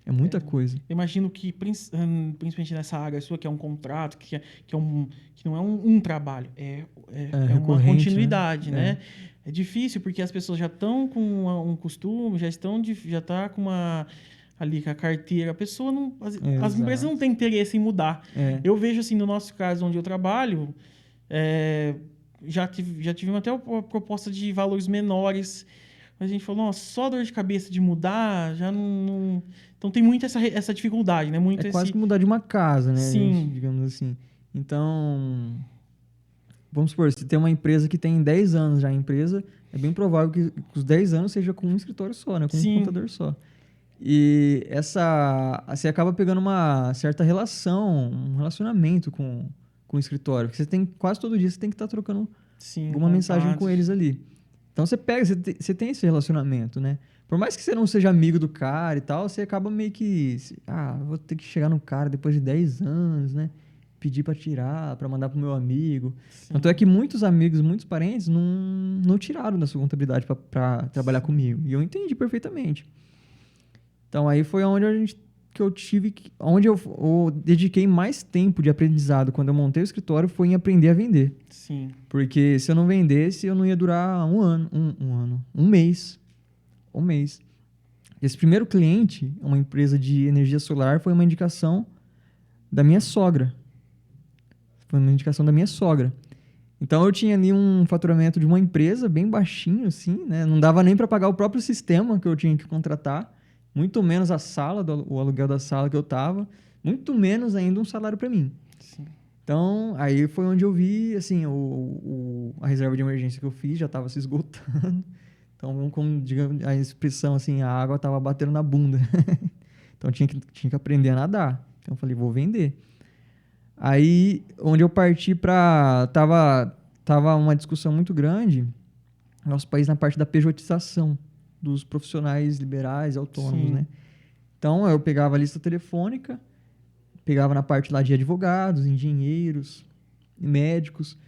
É muita coisa. Imagino que, principalmente nessa área sua, que é um contrato, que não é um trabalho, é uma continuidade, né? É difícil porque as pessoas já estão com um costume, já está com uma... ali com a carteira, a pessoa não... As empresas não têm interesse em mudar. Eu vejo, assim, no nosso caso, onde eu trabalho, já tivemos até uma proposta de valores menores, mas a gente falou, nossa, só dor de cabeça de mudar, já não... Então tem muito essa dificuldade, né? Quase que mudar de uma casa, né? Sim. Gente, digamos assim. Então, vamos supor, se tem uma empresa que tem 10 anos já a empresa, é bem provável que os 10 anos seja com um escritório só, né? Com um contador só. E você acaba pegando uma certa relação, um relacionamento com o escritório. Porque quase todo dia você tem que estar trocando alguma mensagem com eles ali. Então você tem esse relacionamento, né? Por mais que você não seja amigo do cara e tal, você acaba meio que... vou ter que chegar no cara depois de 10 anos, né? Pedir pra tirar, pra mandar pro meu amigo. Sim. Tanto é que muitos amigos, muitos parentes não tiraram da sua contabilidade pra trabalhar comigo. E eu entendi perfeitamente. Então, aí foi onde onde eu dediquei mais tempo de aprendizado quando eu montei o escritório foi em aprender a vender. Sim. Porque se eu não vendesse, eu não ia durar um mês. Esse primeiro cliente, uma empresa de energia solar, foi uma indicação da minha sogra. Então, eu tinha ali um faturamento de uma empresa bem baixinho, assim, né? Não dava nem para pagar o próprio sistema que eu tinha que contratar. Muito menos a sala, o aluguel da sala que eu tava, muito menos ainda um salário para mim. Sim. Então, aí foi onde eu vi, assim, a reserva de emergência que eu fiz já estava se esgotando. Então, como digamos, a expressão, assim, a água estava batendo na bunda. Então, tinha que aprender a nadar. Então, eu falei, vou vender. Aí, onde eu parti tava tava uma discussão muito grande no nosso país na parte da pejotização dos profissionais liberais, autônomos, Sim. né? Então, eu pegava a lista telefônica, pegava na parte lá de advogados, engenheiros, médicos,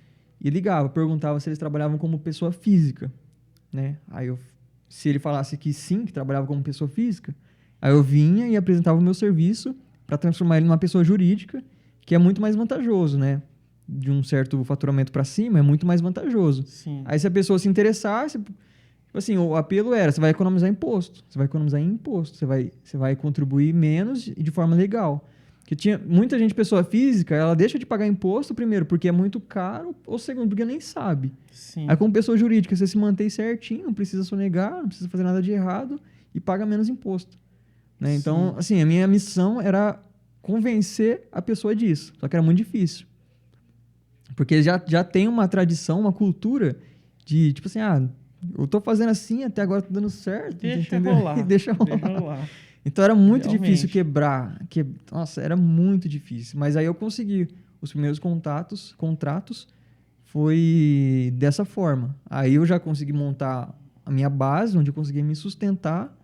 e ligava, perguntava se eles trabalhavam como pessoa física, né? Se ele falasse que sim, que trabalhava como pessoa física, aí eu vinha e apresentava o meu serviço para transformar ele numa pessoa jurídica, que é muito mais vantajoso, né? De um certo faturamento para cima, é muito mais vantajoso. Sim. Aí se a pessoa se interessasse, tipo assim, o apelo era, você vai economizar imposto, você vai economizar em imposto, você vai contribuir menos e de forma legal. Porque tinha muita gente, pessoa física, ela deixa de pagar imposto, primeiro, porque é muito caro, ou segundo, porque nem sabe. Sim. Aí, como pessoa jurídica, você se mantém certinho, não precisa sonegar, não precisa fazer nada de errado e paga menos imposto. Né? Então, Sim. assim, a minha missão era convencer a pessoa disso. Só que era muito difícil. Porque já tem uma tradição, uma cultura de, tipo assim, eu tô fazendo assim, até agora tá dando certo, Deixa entendeu? rolar. E deixa rolar. Deixa rolar. Então era muito Realmente. difícil quebrar. Nossa, era muito difícil. Mas aí eu consegui. Os primeiros contratos foi dessa forma. Aí eu já consegui montar a minha base, onde eu consegui me sustentar,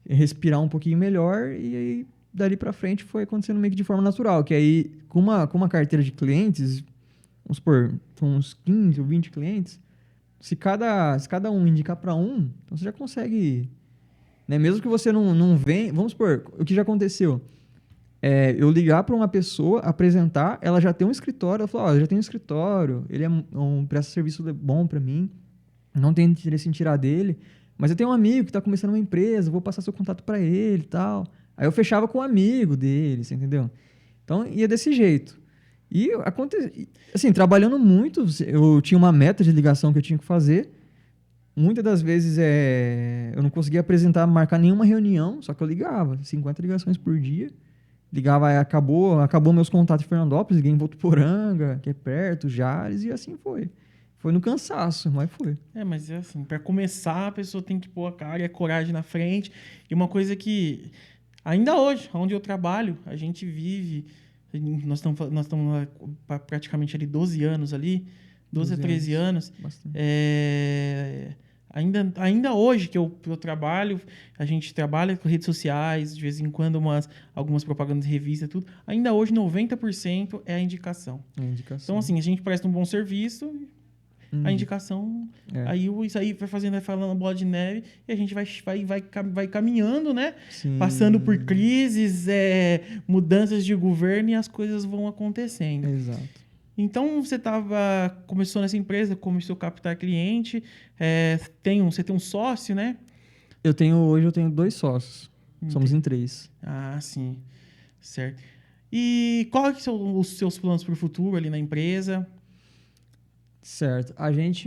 respirar um pouquinho melhor, e aí dali pra frente foi acontecendo meio que de forma natural. Que aí, com uma carteira de clientes, vamos supor, com uns 15 ou 20 clientes, se cada um indicar para um, então você já consegue, né? Mesmo que você não venha, vamos supor, o que já aconteceu, eu ligar para uma pessoa, apresentar, ela já tem um escritório, ela fala, eu já tenho um escritório, ele presta serviço bom para mim, não tenho interesse em tirar dele, mas eu tenho um amigo que está começando uma empresa, vou passar seu contato para ele e tal. Aí eu fechava com um amigo dele, você entendeu? Então ia desse jeito. E assim, trabalhando muito, eu tinha uma meta de ligação que eu tinha que fazer. Muitas das vezes eu não conseguia apresentar, marcar nenhuma reunião, só que eu ligava, 50 ligações por dia. Ligava, aí acabou meus contatos em Fernandópolis, liguei em Votuporanga, que é perto, Jales, e assim foi. Foi no cansaço, mas foi. Mas é assim, para começar, a pessoa tem que pôr a cara e a coragem na frente. E uma coisa que, ainda hoje, onde eu trabalho, a gente vive. Nós estamos praticamente ali 12 anos ali, 12 a 13 anos. Bastante. Ainda hoje que eu trabalho, a gente trabalha com redes sociais, de vez em quando algumas propagandas de revista, tudo. Ainda hoje, 90% é a indicação. Então, assim, a gente presta um bom serviço, a indicação, isso aí vai falando bola de neve, e a gente vai caminhando, né? Sim. Passando por crises, mudanças de governo, e as coisas vão acontecendo. Exato. Então, começou nessa empresa, começou a captar cliente, você tem um sócio, né? Hoje eu tenho 2 sócios. Somos em 3. Ah, sim. Certo. E quais que são os seus planos para o futuro ali na empresa? Certo.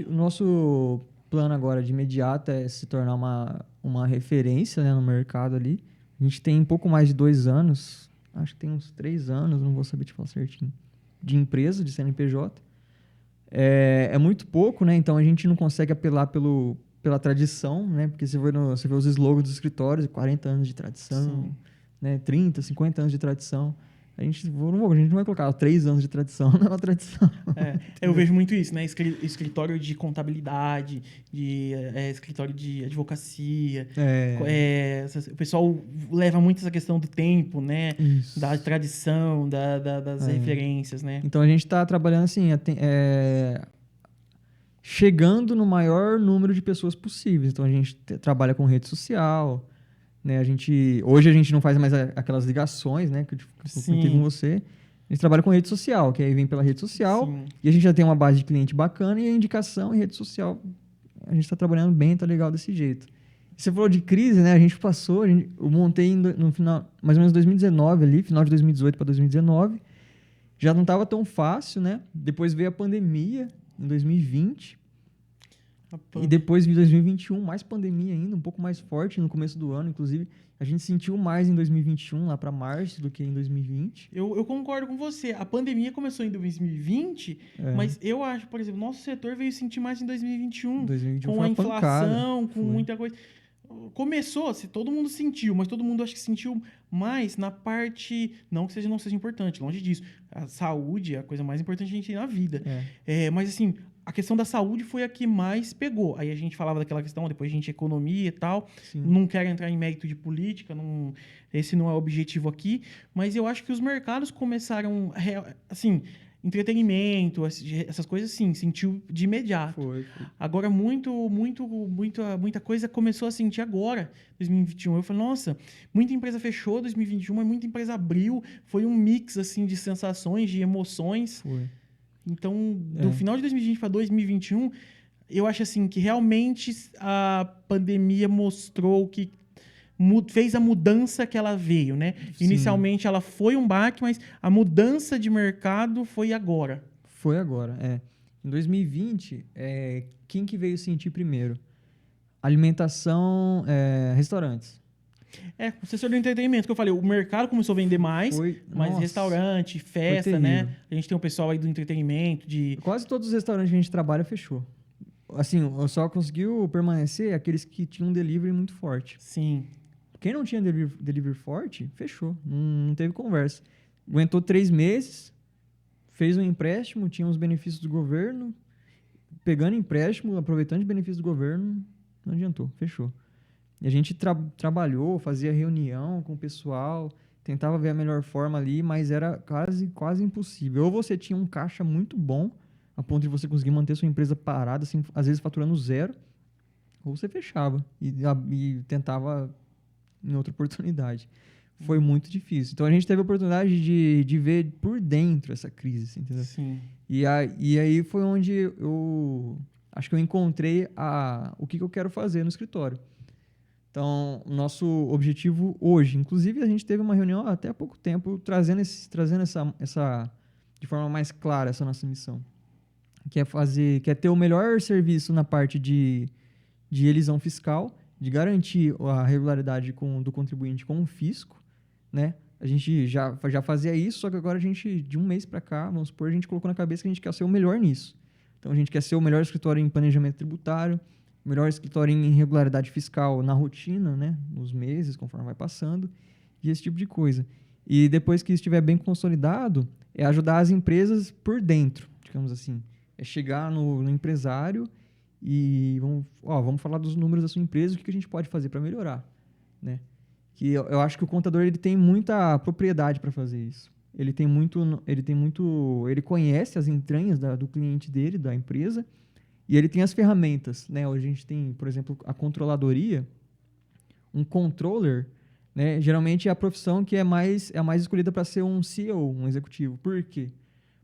O nosso plano agora de imediato é se tornar uma referência, né, no mercado ali. A gente tem um pouco mais de 2 anos, acho que tem uns 3 anos, não vou saber te falar certinho, de empresa, de CNPJ. É muito pouco, né? Então a gente não consegue apelar pela tradição, né? Porque você vê os slogans dos escritórios, 40 anos de tradição, Sim. né? 30, 50 anos de tradição. A gente não vai colocar 3 anos de tradição, não é uma tradição. Eu vejo muito isso, né? Escritório de contabilidade, escritório de advocacia. O pessoal leva muito essa questão do tempo, né? Isso. Da tradição, das referências, né? Então a gente está trabalhando assim, chegando no maior número de pessoas possíveis. Então a gente trabalha com rede social, né? Hoje a gente não faz mais aquelas ligações, né? Que eu comentei com você. A gente trabalha com rede social, que aí vem pela rede social. Sim. E a gente já tem uma base de cliente bacana, e a indicação em rede social, a gente está trabalhando bem, tá legal desse jeito. Você falou de crise, né? A gente passou, eu montei no final, mais ou menos 2019 ali, final de 2018 para 2019. Já não estava tão fácil, né? Depois veio a pandemia, em 2020. E depois de 2021, mais pandemia ainda, um pouco mais forte no começo do ano. Inclusive, a gente sentiu mais em 2021, lá para março, do que em 2020. Eu concordo com você. A pandemia começou em 2020, mas eu acho, por exemplo, nosso setor veio sentir mais em 2021. 2021 com a inflação, pancada. com muita coisa. Começou, todo mundo sentiu, mas todo mundo acho que sentiu mais na parte... Não que não seja importante, longe disso. A saúde é a coisa mais importante que a gente tem na vida. Mas assim, a questão da saúde foi a que mais pegou. Aí a gente falava daquela questão, depois a gente economia e tal. Sim. Não quero entrar em mérito de política, esse não é o objetivo aqui. Mas eu acho que os mercados começaram, assim, entretenimento, essas coisas, sim, sentiu de imediato. Foi. Agora, muita coisa começou a sentir agora, 2021. Eu falei, nossa, muita empresa fechou 2021, mas muita empresa abriu. Foi um mix, assim, de sensações, de emoções. Foi. Então, do final de 2020 para 2021, eu acho assim que realmente a pandemia mostrou que fez a mudança que ela veio, né? Sim. Inicialmente ela foi um baque, mas a mudança de mercado foi agora. Foi agora, Em 2020, quem que veio sentir primeiro? Alimentação, restaurantes. O setor do entretenimento, que eu falei, o mercado começou a vender mais, mas nossa, restaurante, festa, foi né? terrível. A gente tem o pessoal aí do entretenimento, Quase todos os restaurantes que a gente trabalha fechou. Assim, só conseguiu permanecer aqueles que tinham um delivery muito forte. Sim. Quem não tinha delivery forte, fechou. Não teve conversa. Aguentou 3 meses, fez um empréstimo, tinha os benefícios do governo, pegando empréstimo, aproveitando os benefícios do governo, não adiantou, fechou. E a gente trabalhou, fazia reunião com o pessoal, tentava ver a melhor forma ali, mas era quase impossível. Ou você tinha um caixa muito bom, a ponto de você conseguir manter sua empresa parada, assim, às vezes faturando 0, ou você fechava e tentava em outra oportunidade. Foi muito difícil. Então a gente teve a oportunidade de ver por dentro essa crise, entendeu? Sim. E aí foi onde eu acho que eu encontrei o que eu quero fazer no escritório. Então, o nosso objetivo hoje, inclusive a gente teve uma reunião até há pouco tempo trazendo essa de forma mais clara essa nossa missão, que é ter o melhor serviço na parte de elisão fiscal, de garantir a regularidade do contribuinte com o fisco, né? A gente já fazia isso, só que agora a gente, de um mês para cá, vamos supor, a gente colocou na cabeça que a gente quer ser o melhor nisso. Então, a gente quer ser o melhor escritório em planejamento tributário, o melhor escritório em regularidade fiscal na rotina, né? Nos meses, conforme vai passando, e esse tipo de coisa. E depois que estiver bem consolidado, é ajudar as empresas por dentro, digamos assim. É chegar no empresário e vamos falar dos números da sua empresa, o que a gente pode fazer para melhorar, né? Que eu acho que o contador ele tem muita propriedade para fazer isso. Ele conhece as entranhas do cliente dele, da empresa, e ele tem as ferramentas, né? Hoje a gente tem, por exemplo, a controladoria, um controller, né? Geralmente é a profissão que é a mais escolhida para ser um CEO, um executivo. Por quê?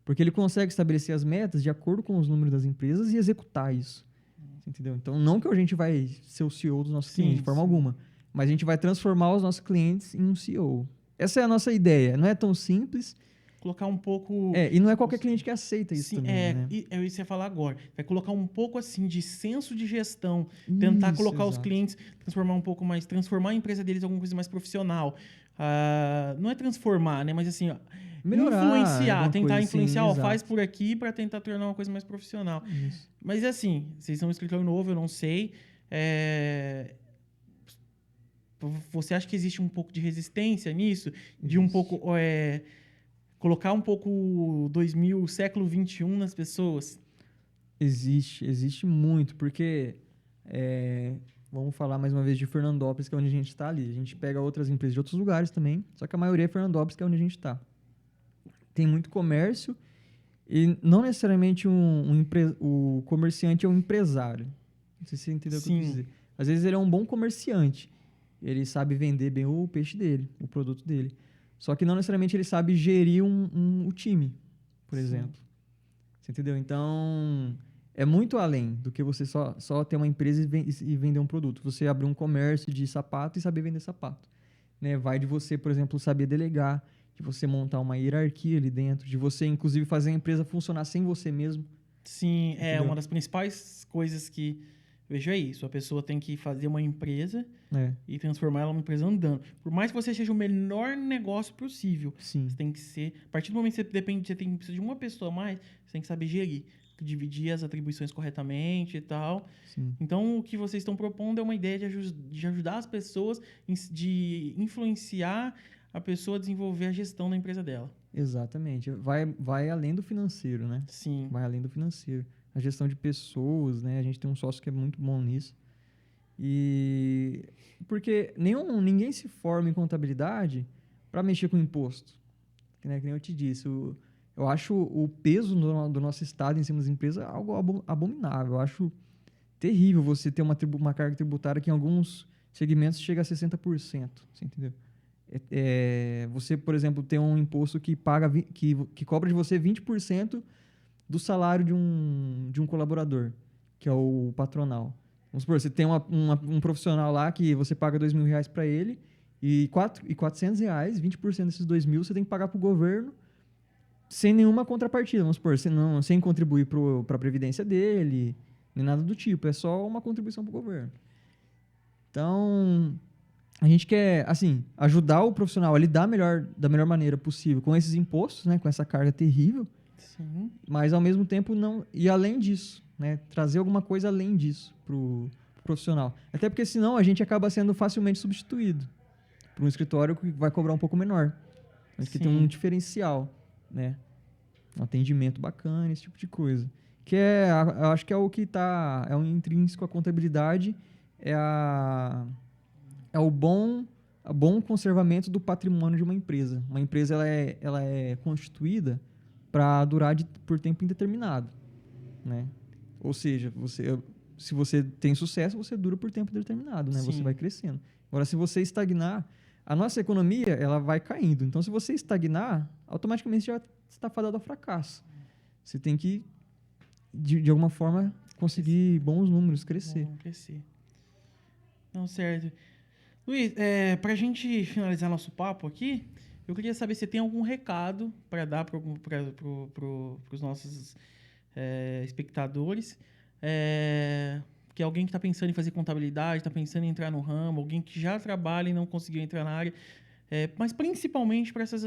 Porque ele consegue estabelecer as metas de acordo com os números das empresas e executar isso. Entendeu? Então, não que a gente vai ser o CEO dos nossos clientes, de forma alguma, mas a gente vai transformar os nossos clientes em um CEO. Essa é a nossa ideia. Não é tão simples. Colocar um pouco... E não é qualquer cliente que aceita isso também, né? É isso que eu ia falar agora. Vai colocar um pouco, assim, de senso de gestão. Tentar colocar os clientes, transformar a empresa deles em alguma coisa mais profissional. Não é transformar, né? Mas, assim, melhorar, influenciar. Tentar influenciar. Assim, faz por aqui para tentar tornar uma coisa mais profissional. Isso. Mas, assim, vocês são um escritório novo, eu não sei. Você acha que existe um pouco de resistência nisso? De um pouco... colocar um pouco século XXI nas pessoas? Existe muito, porque vamos falar mais uma vez de Fernandópolis, que é onde a gente está ali. A gente pega outras empresas de outros lugares também, só que a maioria é Fernandópolis, que é onde a gente está. Tem muito comércio e não necessariamente o comerciante é um empresário. Não sei se você entendeu o que eu quis dizer. Às vezes ele é um bom comerciante, ele sabe vender bem o peixe dele, o produto dele. Só que não necessariamente ele sabe gerir o time, por exemplo. Você entendeu? Então, é muito além do que você só ter uma empresa e vender um produto. Você abrir um comércio de sapato e saber vender sapato. Né? Vai de você, por exemplo, saber delegar, de você montar uma hierarquia ali dentro, de você, inclusive, fazer a empresa funcionar sem você mesmo. Sim, entendeu? Uma das principais coisas que vejo é isso. A pessoa tem que fazer uma empresa e transformar ela numa empresa andando. Por mais que você seja o melhor negócio possível, Sim. Você tem que ser... A partir do momento que você precisa de uma pessoa a mais, você tem que saber gerir. Dividir as atribuições corretamente e tal. Sim. Então, o que vocês estão propondo é uma ideia de ajudar as pessoas, de influenciar a pessoa a desenvolver a gestão da empresa dela. Exatamente. Vai além do financeiro, né? Sim. Vai além do financeiro. a gestão de pessoas, né? A gente tem um sócio que é muito bom nisso. E porque ninguém se forma em contabilidade para mexer com imposto. Né? Que nem eu te disse, eu acho o peso do nosso Estado em cima das empresas algo abominável. Eu acho terrível você ter uma carga tributária que em alguns segmentos chega a 60%. Você entendeu? Você, por exemplo, tem um imposto que cobra de você 20% do salário de um colaborador, que é o patronal. Vamos supor, você tem um profissional lá que você paga R$2.000 para ele e R$400, 20% desses 2.000 você tem que pagar para o governo sem nenhuma contrapartida. Vamos supor, sem contribuir para a previdência dele, nem nada do tipo. É só uma contribuição para o governo. Então, a gente quer, assim, ajudar o profissional a lidar da melhor maneira possível com esses impostos, né, com essa carga terrível. Sim. Mas, ao mesmo tempo, não... E além disso, né, trazer alguma coisa além disso pro profissional. Até porque, senão, a gente acaba sendo facilmente substituído por um escritório que vai cobrar um pouco menor. Mas que tem um diferencial, né? Um atendimento bacana, esse tipo de coisa. Que eu acho que é o que é um intrínseco à contabilidade, é o bom conservamento do patrimônio de uma empresa. Uma empresa ela é constituída para durar por tempo indeterminado, né? Ou seja, se você tem sucesso, você dura por tempo determinado, né? Sim. Você vai crescendo. Agora, se você estagnar, a nossa economia ela vai caindo. Então, se você estagnar, automaticamente você já está fadado ao fracasso. Você tem que, de alguma forma, conseguir bons números, crescer. Crescer. Não, certo. Luiz, para a gente finalizar nosso papo aqui, eu queria saber se tem algum recado para dar para os nossos espectadores, que alguém que está pensando em fazer contabilidade, está pensando em entrar no ramo, alguém que já trabalha e não conseguiu entrar na área, mas principalmente para essas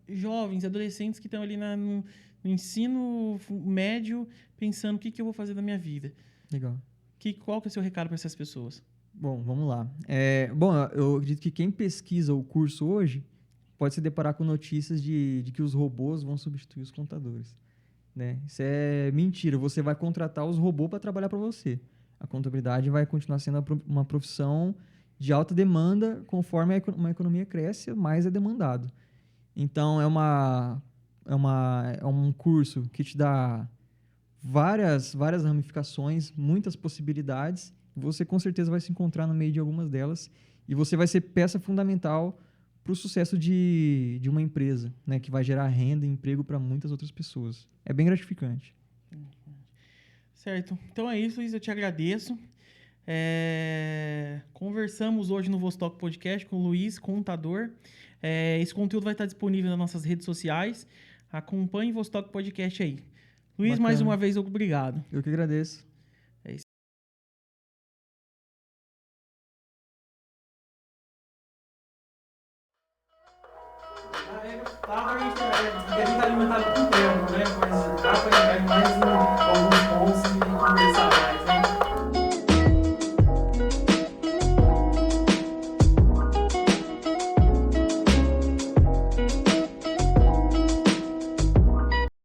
jovens, adolescentes que estão ali no ensino médio, pensando o que eu vou fazer da minha vida. Legal. Qual que é o seu recado para essas pessoas? Bom, vamos lá. Bom, eu acredito que quem pesquisa o curso hoje pode se deparar com notícias de que os robôs vão substituir os contadores, né? Isso é mentira. Você vai contratar os robôs para trabalhar para você. A contabilidade vai continuar sendo uma profissão de alta demanda. Conforme uma economia cresce, mais é demandado. Então, é um curso que te dá várias ramificações, muitas possibilidades. Você com certeza vai se encontrar no meio de algumas delas e você vai ser peça fundamental para o sucesso de uma empresa, né, que vai gerar renda e emprego para muitas outras pessoas. É bem gratificante. Certo. Então é isso, Luiz. Eu te agradeço. Conversamos hoje no Vostok Podcast com o Luiz, contador. Esse conteúdo vai estar disponível nas nossas redes sociais. Acompanhe o Vostok Podcast aí. Luiz, Bacana. mais uma vez, obrigado. Eu que agradeço. É isso. A gente tá alimentado com tempo, né? Mas dá para entrar em mais alguns